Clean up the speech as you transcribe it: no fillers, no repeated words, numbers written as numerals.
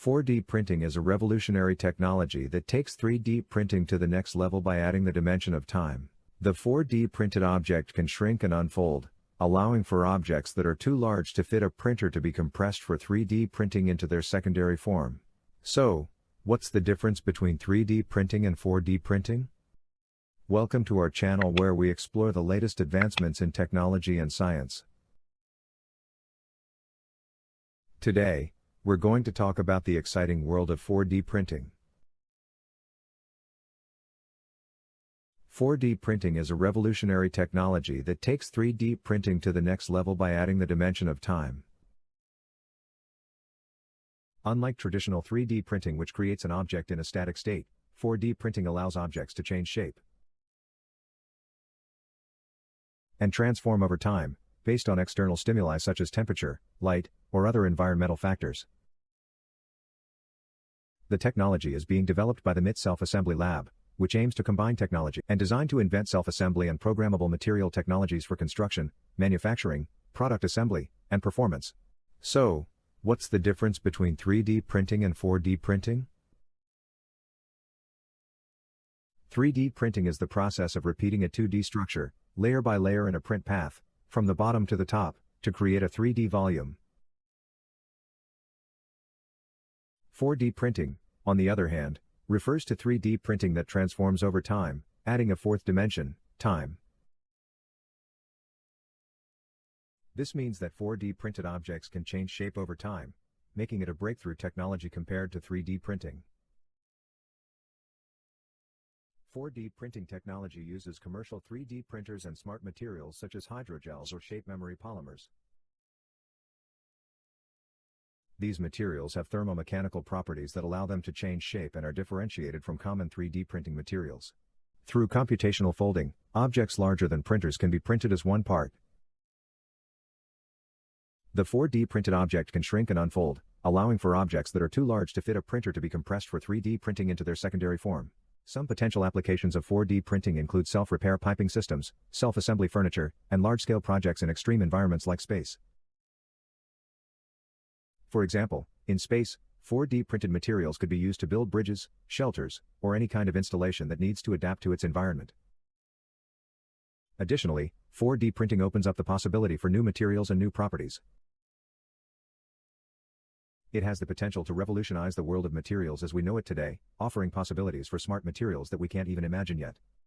4D printing is a revolutionary technology that takes 3D printing to the next level by adding the dimension of time. The 4D printed object can shrink and unfold, allowing for objects that are too large to fit a printer to be compressed for 3D printing into their secondary form. So, what's the difference between 3D printing and 4D printing? Welcome to our channel where we explore the latest advancements in technology and science. Today, we're going to talk about the exciting world of 4D printing. 4D printing is a revolutionary technology that takes 3D printing to the next level by adding the dimension of time. Unlike traditional 3D printing, which creates an object in a static state, 4D printing allows objects to change shape and transform over time, based on external stimuli such as temperature, light, or other environmental factors. The technology is being developed by the MIT Self-Assembly Lab, which aims to combine technology and design to invent self-assembly and programmable material technologies for construction, manufacturing, product assembly, and performance. So, what's the difference between 3D printing and 4D printing? 3D printing is the process of repeating a 2D structure, layer by layer in a print path, from the bottom to the top, to create a 3D volume. 4D printing, on the other hand, refers to 3D printing that transforms over time, adding a fourth dimension, time. This means that 4D printed objects can change shape over time, making it a breakthrough technology compared to 3D printing. 4D printing technology uses commercial 3D printers and smart materials such as hydrogels or shape memory polymers. These materials have thermomechanical properties that allow them to change shape and are differentiated from common 3D printing materials. Through computational folding, objects larger than printers can be printed as one part. The 4D printed object can shrink and unfold, allowing for objects that are too large to fit a printer to be compressed for 3D printing into their secondary form. Some potential applications of 4D printing include self-repair piping systems, self-assembly furniture, and large-scale projects in extreme environments like space. For example, in space, 4D printed materials could be used to build bridges, shelters, or any kind of installation that needs to adapt to its environment. Additionally, 4D printing opens up the possibility for new materials and new properties. It has the potential to revolutionize the world of materials as we know it today, offering possibilities for smart materials that we can't even imagine yet.